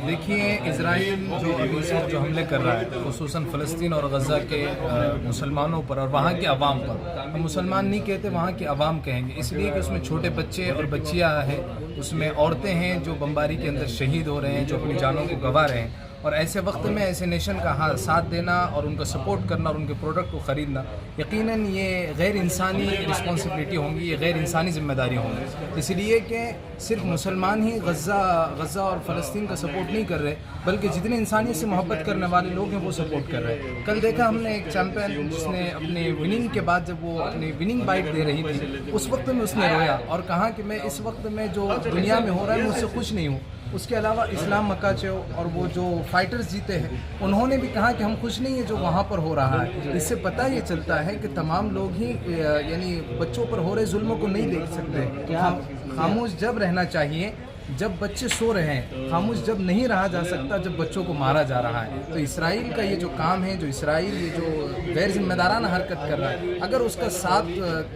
देखिए, इज़राइल जो अभी से जो हमले कर रहा है ख़ुसूसन फ़लस्तीन और गज़ा के मुसलमानों पर और वहाँ के अवाम पर, हम मुसलमान नहीं कहते, वहाँ के अवाम कहेंगे, इसलिए कि उसमें छोटे बच्चे और बच्चियाँ हैं, उसमें औरतें हैं जो बमबारी के अंदर शहीद हो रहे हैं, जो अपनी जानों को गंवा रहे हैं। और ऐसे वक्त में ऐसे नेशन का साथ देना और उनका सपोर्ट करना और उनके प्रोडक्ट को ख़रीदना यकीनन ये गैर इंसानी रिस्पॉन्सिबिलिटी होंगी, ये गैर इंसानी ज़िम्मेदारी होंगी। इसलिए कि सिर्फ मुसलमान ही गज़ा और फ़लस्तीन का सपोर्ट नहीं कर रहे, बल्कि जितने इंसानियत से मोहब्बत करने वाले लोग हैं वो सपोर्ट कर रहे हैं। कल देखा हमने एक चैम्पियन जिसने अपने विनिंग के बाद जब वो अपनी विनिंग बाइट दे रही थी, उस वक्त में उसने रोया और कहा कि मैं इस वक्त में जो दुनिया में हो रहा है मैं उससे खुश नहीं हूँ। उसके अलावा इस्लाम मकाचो और वो जो फाइटर्स जीते हैं उन्होंने भी कहा कि हम खुश नहीं है जो वहाँ पर हो रहा है। इससे पता ये चलता है कि तमाम लोग ही यानी बच्चों पर हो रहे जुल्म को नहीं देख सकते। खामोश जब रहना चाहिए जब बच्चे सो रहे हैं, खामोश जब नहीं रहा जा सकता जब बच्चों को मारा जा रहा है। तो इसराइल का ये जो काम है, जो इसराइल ये जो गैर जिम्मेदाराना हरकत कर रहा है, अगर उसका साथ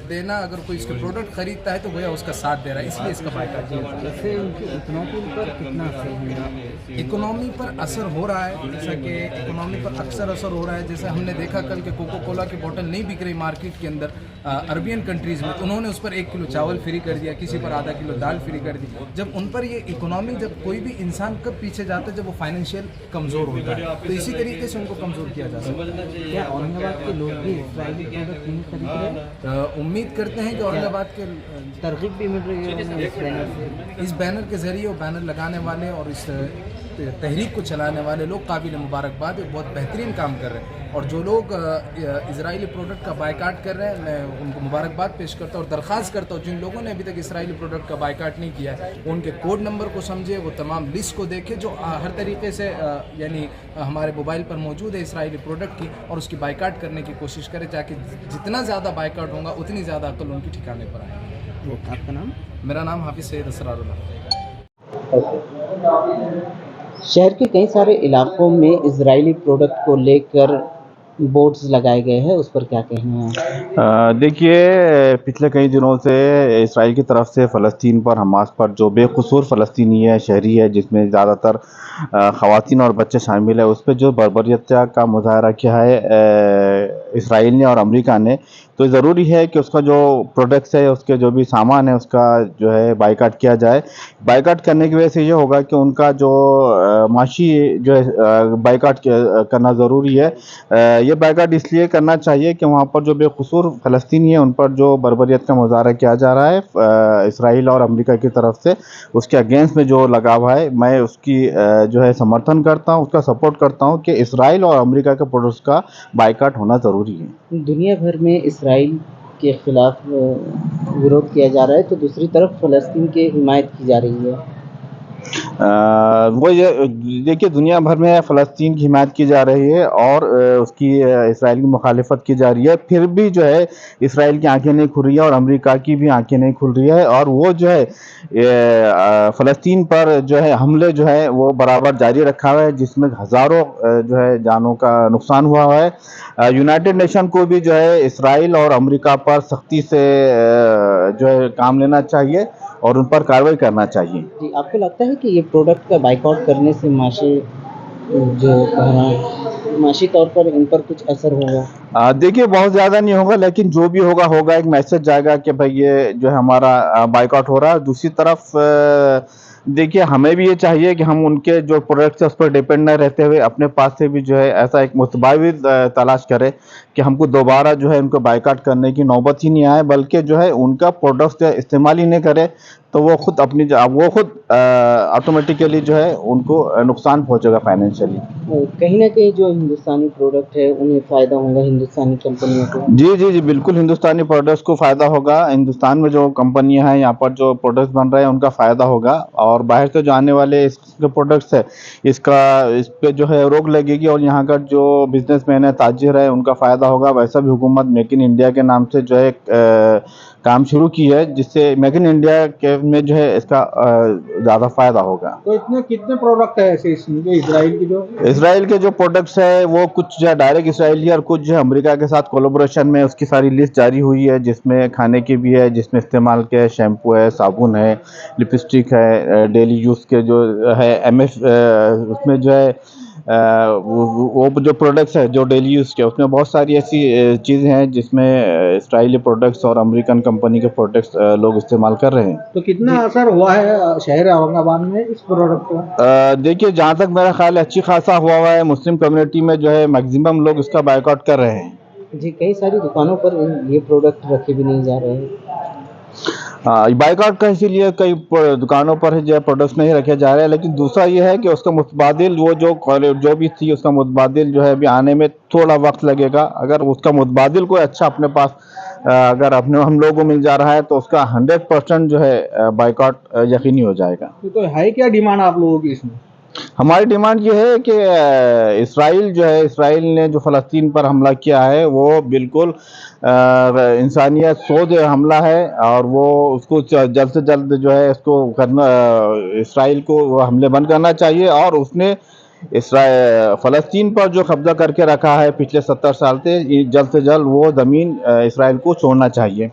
देना, अगर कोई इसके प्रोडक्ट खरीदता है तो वह उसका साथ दे रहा है, इसलिए इसका बायकॉट किया। जैसे उनकी इकोनॉमी पर कितना असर होगा? इकोनॉमी पर असर हो रहा है, जैसा कि इकोनॉमी पर अक्सर असर हो रहा है। जैसे हमने देखा कल के कोको कोला की बोतल नहीं बिक रही मार्केट के अंदर अरबियन कंट्रीज़ में, तो उन्होंने उस पर 1 किलो चावल फ्री कर दिया, किसी पर आधा किलो दाल फ्री कर दी। जब उन पर ये इकोनॉमी, जब कोई भी इंसान कब पीछे जाता है जब वो फाइनेंशियल कमज़ोर होता है, तो इसी तरीके से उनको कमज़ोर किया जा सकता है। क्या औरंगाबाद के लोग भी इजरायली प्रोडक्ट नहीं खरीद रहे हैं? उम्मीद करते हैं कि औरंगाबाद के तरगीब भी मिल रही है उन्हें इस बैनर से। इस बैनर के ज़रिए, बैनर लगाने वाले और इस तहरीक को चलाने वाले लोग काबिल मुबारकबाद, बहुत बेहतरीन काम कर रहे हैं। और जो लोग इजरायली प्रोडक्ट का बायकाट कर रहे हैं, मैं उनको मुबारकबाद पेश करता हूँ और दरख्वास्त करता हूँ जिन लोगों ने अभी तक इसराइली प्रोडक्ट का बायकाट नहीं किया है वो उनके कोड नंबर को समझे, वो तमाम लिस्ट को देखे जो हर तरीके से यानी हमारे मोबाइल पर मौजूद है इसराइली प्रोडक्ट की, और उसकी बायकाट करने की कोशिश करें ताकि जितना ज़्यादा बायकाट होगा उतनी ज़्यादा अकल उनकी ठिकाने पर आए। आपका नाम? मेरा नाम हाफिज़ सैयद असरारुल्लाह। शहर के कई सारे इलाकों में इजरायली प्रोडक्ट को लेकर बोर्ड्स लगाए गए हैं, उस पर क्या कहना है? देखिए, पिछले कई दिनों से इसराइल की तरफ से फ़लस्तीन पर, हमास पर जो बेकसूर फ़लस्तीनी है, शहरी है, जिसमें ज़्यादातर ख़वातीन और बच्चे शामिल है, उस पर जो बर्बरियत का मुज़ाहरा किया है इसराइल ने और अमेरिका ने, तो ज़रूरी है कि उसका जो प्रोडक्ट्स है, उसके जो भी सामान है, उसका जो है बायकाट किया जाए। बायकाट करने की वजह से ये होगा कि उनका जो माशी जो है बायकाट करना ज़रूरी है। ये बायकाट इसलिए करना चाहिए कि वहाँ पर जो बेकसूर फ़लस्तीनी है उन पर जो बर्बरियत का मुज़ाहरा किया जा रहा है इसराइल और अमेरिका की तरफ से, उसके अगेंस्ट में जो लगाव है, मैं उसकी जो है समर्थन करता हूँ, उसका सपोर्ट करता हूँ कि इसराइल और अमेरिका के प्रोडक्ट्स का बायकाट होना ज़रूरी है। दुनिया भर में इसराइल के खिलाफ विरोध किया जा रहा है, तो दूसरी तरफ फ़लस्तीन की हिमायत की जा रही है। वो ये देखिए, दुनिया भर में फ़लस्तीन की हिमायत की जा रही है और उसकी इसराइल की मुखालिफत की जा रही है, फिर भी जो है इसराइल की आंखें नहीं खुल रही है और अमेरिका की भी आंखें नहीं खुल रही है, और वो जो है फ़लस्तीन पर जो है हमले जो है वो बराबर जारी रखा हुआ है, जिसमें हज़ारों जो है जानों का नुकसान हुआ है। यूनाइटेड नेशन को भी जो है इसराइल और अमेरिका पर सख्ती से जो है काम लेना चाहिए और उन पर कार्रवाई करना चाहिए। जी, आपको लगता है कि ये प्रोडक्ट का बाइकआउट करने से माशी तौर पर इन पर कुछ असर होगा? देखिए, बहुत ज़्यादा नहीं होगा, लेकिन जो भी होगा एक मैसेज जाएगा कि भाई ये जो है हमारा बाइकआउट हो रहा है। दूसरी तरफ देखिए, हमें भी ये चाहिए कि हम उनके जो प्रोडक्ट्स है उस पर डिपेंड न रहते हुए अपने पास से भी जो है ऐसा एक मुतबाविल तलाश करें कि हमको दोबारा जो है उनको बाइकआउट करने की नौबत ही नहीं आए, बल्कि जो है उनका प्रोडक्ट्स इस्तेमाल ही नहीं करे, तो वो खुद ऑटोमेटिकली जो है उनको नुकसान पहुंचेगा फाइनेंशियली। कहीं ना कहीं जो हिंदुस्तानी प्रोडक्ट है उन्हें फ़ायदा होगा, हिंदुस्तानी कंपनियों को। जी, बिल्कुल हिंदुस्तानी प्रोडक्ट्स को फ़ायदा होगा। हिंदुस्तान में जो कंपनियां हैं, यहाँ पर जो प्रोडक्ट्स बन रहे हैं उनका फ़ायदा होगा, और बाहर से जो आने वाले इसके प्रोडक्ट्स है इस पे जो है रोक लगेगी, और यहाँ का जो बिजनेसमैन है, ताजिर है, उनका फ़ायदा होगा। वैसा भी हुकूमत मेक इन इंडिया के नाम से जो है काम शुरू की है, जिससे मेक इन इंडिया के में जो है इसका ज़्यादा फायदा होगा। तो इतने कितने प्रोडक्ट है ऐसे इसमें जो इसराइल के जो प्रोडक्ट्स है वो कुछ जो है डायरेक्ट इसराइली और कुछ जो है अमेरिका के साथ कोलैबोरेशन में उसकी सारी लिस्ट जारी हुई है, जिसमें खाने की भी है, जिसमें इस्तेमाल के शैम्पू है, साबुन है, लिपस्टिक है, डेली यूज़ के जो है MF उसमें जो है वो जो प्रोडक्ट्स है जो डेली यूज़ के, उसमें बहुत सारी ऐसी चीज़ें हैं जिसमें इसराइली प्रोडक्ट्स और अमेरिकन कंपनी के प्रोडक्ट्स लोग इस्तेमाल कर रहे हैं। तो कितना असर हुआ है शहर औरंगाबाद में इस प्रोडक्ट का? देखिए, जहाँ तक मेरा ख्याल है अच्छी खासा हुआ है। मुस्लिम कम्युनिटी में जो है मैक्सिमम लोग इसका बायकॉट कर रहे हैं। जी, कई सारी दुकानों पर ये प्रोडक्ट रखे भी नहीं जा रहे हैं। बाइकआउट का इसीलिए कई दुकानों पर जो है प्रोडक्ट्स नहीं रखे जा रहे हैं, लेकिन दूसरा ये है कि उसका मुतबादिल वो जो भी थी उसका मुतबादिल जो है अभी आने में थोड़ा वक्त लगेगा। अगर उसका मुतबादिल कोई अच्छा अपने पास अगर अपने हम लोगों को मिल जा रहा है तो उसका 100% जो है बाइकआउट यकीनी हो जाएगा। तो है क्या डिमांड आप लोगों की इसमें? हमारी डिमांड ये है कि इसराइल ने जो फ़लस्तीन पर हमला किया है वो बिल्कुल इंसानियत सोच हमला है, और वो उसको जल्द से जल्द जो है इसको करना, इसराइल को वो हमले बंद करना चाहिए। और उसने फ़लस्तीन पर जो कब्जा करके रखा है पिछले 70 साल से, जल्द वो ज़मीन इसराइल को छोड़ना चाहिए।